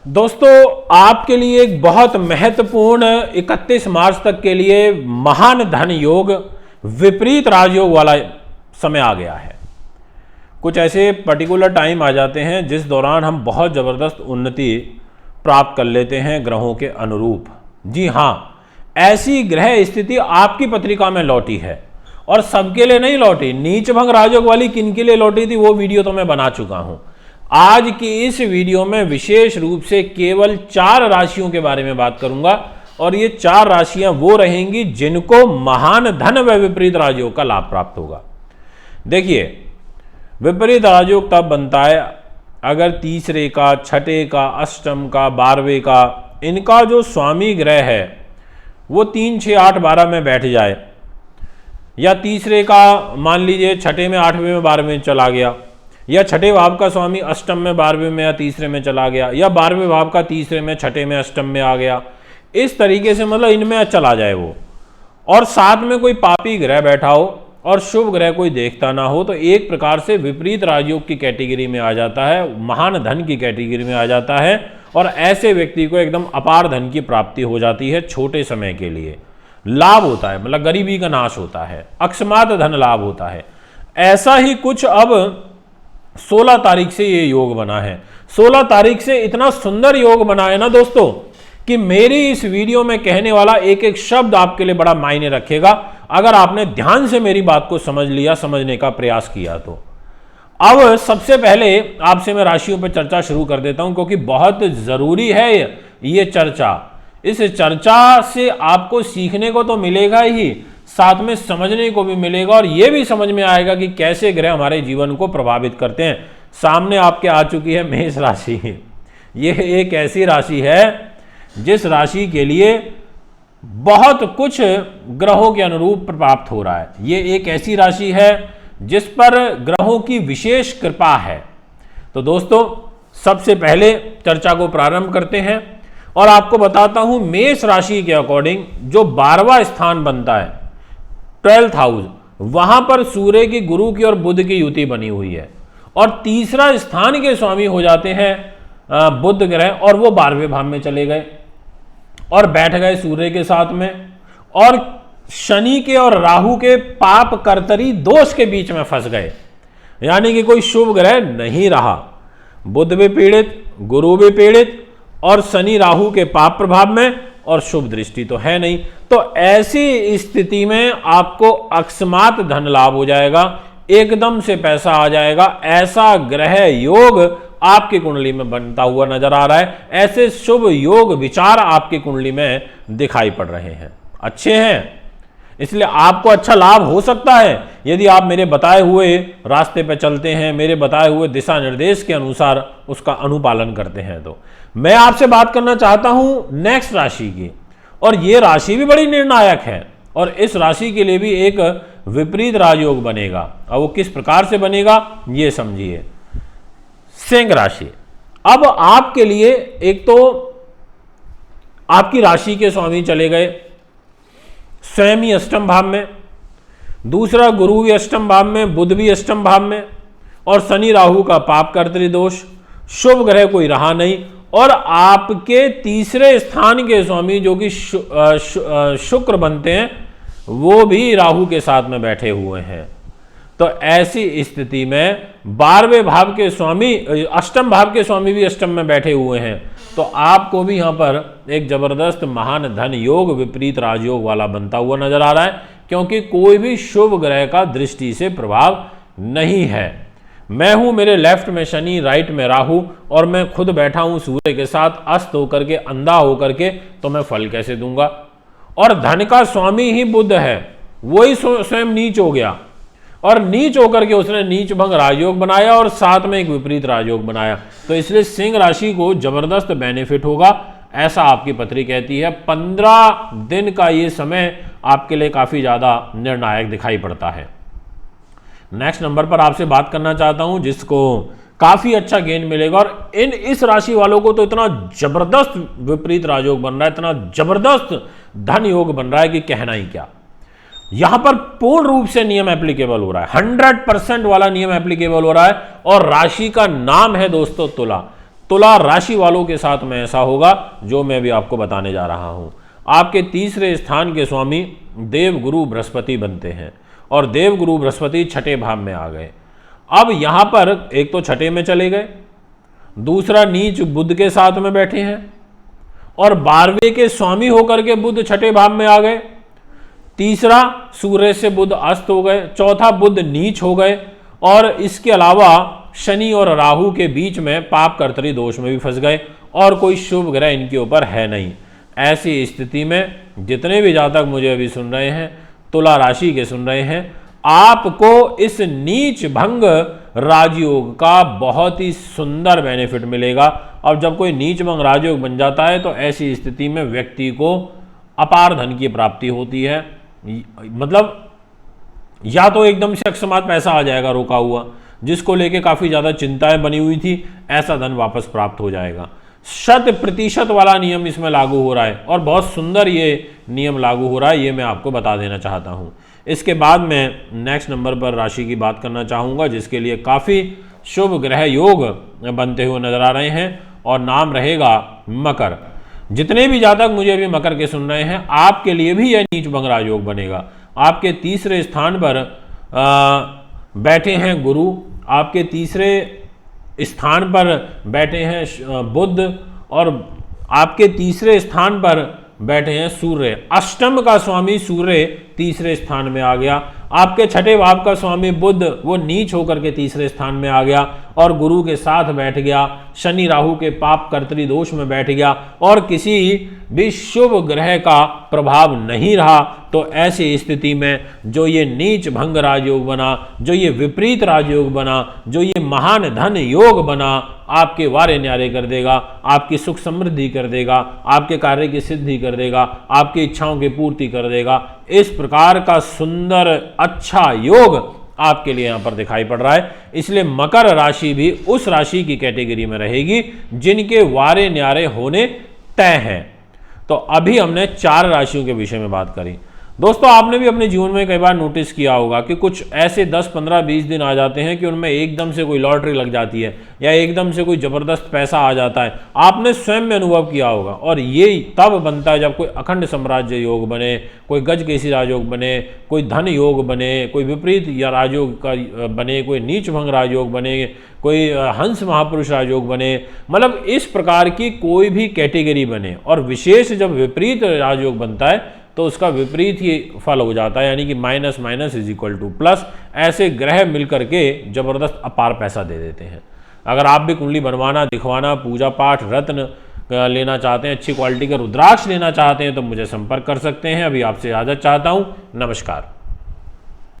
दोस्तों, आपके लिए एक बहुत महत्वपूर्ण 31 मार्च तक के लिए महान धन योग विपरीत राजयोग वाला समय आ गया है। कुछ ऐसे पर्टिकुलर टाइम आ जाते हैं जिस दौरान हम बहुत ज़बरदस्त उन्नति प्राप्त कर लेते हैं ग्रहों के अनुरूप। जी हाँ, ऐसी ग्रह स्थिति आपकी पत्रिका में लौटी है और सबके लिए नहीं लौटी। नीच भंग राजयोग वाली किन के लिए लौटी थी वो वीडियो तो मैं बना चुका हूं। आज की इस वीडियो में विशेष रूप से केवल 4 राशियों के बारे में बात करूंगा और ये 4 राशियां वो रहेंगी जिनको महान धन व विपरीत राजयोग का लाभ प्राप्त होगा। देखिए, विपरीत राजयोग तब बनता है अगर तीसरे का, छठे का, अष्टम का, 12वें का, इनका जो स्वामी ग्रह है वो 3, 6, 8, 12 में बैठ जाए, या तीसरे का मान लीजिए छठे में, 8वें में, 12वें में चला गया, या छठे भाव का स्वामी अष्टम में, 12वें में या तीसरे में चला गया, या 12वें भाव का तीसरे में, छठे में, अष्टम में आ गया। इस तरीके से मतलब इनमें चला जाए वो, और साथ में कोई पापी ग्रह बैठा हो और शुभ ग्रह कोई देखता ना हो, तो एक प्रकार से विपरीत राजयोग की कैटेगरी में आ जाता है, महान धन की कैटेगरी में आ जाता है। और ऐसे व्यक्ति को एकदम अपार धन की प्राप्ति हो जाती है। छोटे समय के लिए लाभ होता है, मतलब गरीबी का नाश होता है, अकस्मात धन लाभ होता है। ऐसा ही कुछ अब 16 तारीख से ये योग बना है। 16 तारीख से इतना सुंदर योग बना है ना दोस्तों कि मेरी इस वीडियो में कहने वाला एक एक शब्द आपके लिए बड़ा मायने रखेगा अगर आपने ध्यान से मेरी बात को समझ लिया, समझने का प्रयास किया तो। अब सबसे पहले आपसे मैं राशियों पर चर्चा शुरू कर देता हूं क्योंकि बहुत जरूरी है ये चर्चा। इस चर्चा से आपको सीखने को तो मिलेगा ही, साथ में समझने को भी मिलेगा और यह भी समझ में आएगा कि कैसे ग्रह हमारे जीवन को प्रभावित करते हैं। सामने आपके आ चुकी है मेष राशि। यह एक ऐसी राशि है जिस राशि के लिए बहुत कुछ ग्रहों के अनुरूप प्राप्त हो रहा है। यह एक ऐसी राशि है जिस पर ग्रहों की विशेष कृपा है। तो दोस्तों, सबसे पहले चर्चा को प्रारंभ करते हैं और आपको बताता हूं मेष राशि के अकॉर्डिंग जो 12वां स्थान बनता है, 12th हाउस, वहां पर सूर्य की, गुरु की और बुध की युति बनी हुई है और तीसरा स्थान के स्वामी हो जाते हैं बुध ग्रह और वो 12वें भाव में चले गए और बैठ गए सूर्य के साथ में, और शनि के और राहु के पाप कर्तरी दोष के बीच में फंस गए। यानी कि कोई शुभ ग्रह नहीं रहा, बुध भी पीड़ित, गुरु भी पीड़ित और शनि राहु के पाप प्रभाव में, और शुभ दृष्टि तो है नहीं। तो ऐसी स्थिति में आपको अकस्मात धन लाभ हो जाएगा, एकदम से पैसा आ जाएगा। ऐसा ग्रह योग आपकी कुंडली में बनता हुआ नजर आ रहा है। ऐसे शुभ योग विचार आपकी कुंडली में दिखाई पड़ रहे हैं, अच्छे हैं, इसलिए आपको अच्छा लाभ हो सकता है यदि आप मेरे बताए हुए रास्ते पर चलते हैं, मेरे बताए हुए दिशा निर्देश के अनुसार उसका अनुपालन करते हैं। तो मैं आपसे बात करना चाहता हूं नेक्स्ट राशि की, और यह राशि भी बड़ी निर्णायक है और इस राशि के लिए भी एक विपरीत राजयोग बनेगा। और वो किस प्रकार से बनेगा ये समझिए। सिंह राशि। अब आपके लिए एक तो आपकी राशि के स्वामी चले गए स्वयं ही अष्टम भाव में, दूसरा गुरु भी अष्टम भाव में, बुध भी अष्टम भाव में, और शनि राहु का पाप कर्तरी दोष, शुभ ग्रह कोई रहा नहीं, और आपके तीसरे स्थान के स्वामी जो कि शुक्र बनते हैं वो भी राहु के साथ में बैठे हुए हैं। तो ऐसी स्थिति में 12वें भाव के स्वामी, अष्टम भाव के स्वामी भी अष्टम में बैठे हुए हैं। तो आपको भी यहां पर एक जबरदस्त महान धन योग विपरीत राजयोग वाला बनता हुआ नजर आ रहा है, क्योंकि कोई भी शुभ ग्रह का दृष्टि से प्रभाव नहीं है। मैं हूं, मेरे लेफ्ट में शनि, राइट में राहु, और मैं खुद बैठा हूं सूर्य के साथ अस्त होकर के, अंधा होकर के, तो मैं फल कैसे दूंगा। और धन का स्वामी ही बुध है, वही स्वयं नीच हो गया और नीच होकर के उसने नीच भंग राजयोग बनाया और साथ में एक विपरीत राजयोग बनाया। तो इसलिए सिंह राशि को जबरदस्त बेनिफिट होगा, ऐसा आपकी पत्री कहती है। 15 दिन का ये समय आपके लिए काफी ज्यादा निर्णायक दिखाई पड़ता है। नेक्स्ट नंबर पर आपसे बात करना चाहता हूं जिसको काफी अच्छा गेन मिलेगा, और इस राशि वालों को तो इतना जबरदस्त विपरीत राजयोग बन रहा है, इतना जबरदस्त धन योग बन रहा है कि कहना ही क्या। यहां पर पूर्ण रूप से नियम एप्लीकेबल हो रहा है, 100% वाला नियम एप्लीकेबल हो रहा है, और राशि का नाम है दोस्तों तुला। तुला राशि वालों के साथ में ऐसा होगा जो मैं भी आपको बताने जा रहा हूं। आपके तीसरे स्थान के स्वामी देवगुरु बृहस्पति बनते हैं और देवगुरु बृहस्पति छठे भाव में आ गए। अब यहां पर एक तो छठे में चले गए, दूसरा नीच बुध के साथ में बैठे हैं और 12वें के स्वामी होकर के बुध छठे भाव में आ गए। तीसरा सूर्य से बुध अस्त हो गए, चौथा बुध नीच हो गए और इसके अलावा शनि और राहु के बीच में पाप कर्तरी दोष में भी फंस गए और कोई शुभ ग्रह इनके ऊपर है नहीं। ऐसी स्थिति में जितने भी जातक मुझे अभी सुन रहे हैं, तुला राशि के सुन रहे हैं, आपको इस नीच भंग राजयोग का बहुत ही सुंदर बेनिफिट मिलेगा। अब जब कोई नीच भंग राजयोग बन जाता है तो ऐसी स्थिति में व्यक्ति को अपार धन की प्राप्ति होती है। मतलब या तो एकदम से अकस्मात पैसा आ जाएगा रोका हुआ, जिसको लेके काफी ज्यादा चिंताएं बनी हुई थी, ऐसा धन वापस प्राप्त हो जाएगा। 100% वाला नियम इसमें लागू हो रहा है और बहुत सुंदर ये नियम लागू हो रहा है, ये मैं आपको बता देना चाहता हूं। इसके बाद मैं नेक्स्ट नंबर पर राशि की बात करना चाहूंगा जिसके लिए काफी शुभ ग्रह योग बनते हुए नजर आ रहे हैं और नाम रहेगा मकर। जितने भी जातक मुझे अभी मकर के सुन रहे हैं, आपके लिए भी यह नीच भंग राजयोग बनेगा। आपके तीसरे स्थान पर बैठे हैं गुरु, आपके तीसरे स्थान पर बैठे हैं बुध और आपके तीसरे स्थान पर बैठे हैं सूर्य। अष्टम का स्वामी सूर्य तीसरे स्थान में आ गया। आपके छठे भाव का स्वामी बुध वो नीच होकर के तीसरे स्थान में आ गया और गुरु के साथ बैठ गया। शनि राहु के पाप कर्तरी दोष में बैठ गया और किसी भी शुभ ग्रह का प्रभाव नहीं रहा। तो ऐसी स्थिति में जो ये नीच भंग राजयोग बना, जो ये विपरीत राजयोग बना, जो ये महान धन योग बना, आपके वारे न्यारे कर देगा, आपकी सुख समृद्धि कर देगा, आपके कार्य की सिद्धि कर देगा, आपकी इच्छाओं की पूर्ति कर देगा। इस प्रकार का सुंदर अच्छा योग आपके लिए यहां पर दिखाई पड़ रहा है। इसलिए मकर राशि भी उस राशि की कैटेगरी में रहेगी जिनके वारे न्यारे होने तय हैं। तो अभी हमने 4 राशियों के विषय में बात करी। दोस्तों, आपने भी अपने जीवन में कई बार नोटिस किया होगा कि कुछ ऐसे 10, 15, 20 दिन आ जाते हैं कि उनमें एकदम से कोई लॉटरी लग जाती है या एकदम से कोई जबरदस्त पैसा आ जाता है। आपने स्वयं में अनुभव किया होगा और ये तब बनता है जब कोई अखंड साम्राज्य योग बने, कोई गजकेसी राजयोग बने, कोई धन योग बने, कोई विपरीत या राजयोग का बने, कोई नीच भंग राजयोग बने, कोई हंस महापुरुष राजयोग बने। मतलब इस प्रकार की कोई भी कैटेगरी बने और विशेष जब विपरीत राजयोग बनता है तो उसका विपरीत ही फल हो जाता है, यानी कि minus minus is equal two plus. ऐसे ग्रह मिलकर के जबरदस्त अपार पैसा दे देते हैं। अगर आप भी कुंडली बनवाना, दिखवाना, पूजा पाठ, रत्न लेना चाहते हैं, अच्छी क्वालिटी का रुद्राक्ष लेना चाहते हैं तो मुझे संपर्क कर सकते हैं। अभी आपसे इजाजत चाहता हूं। नमस्कार।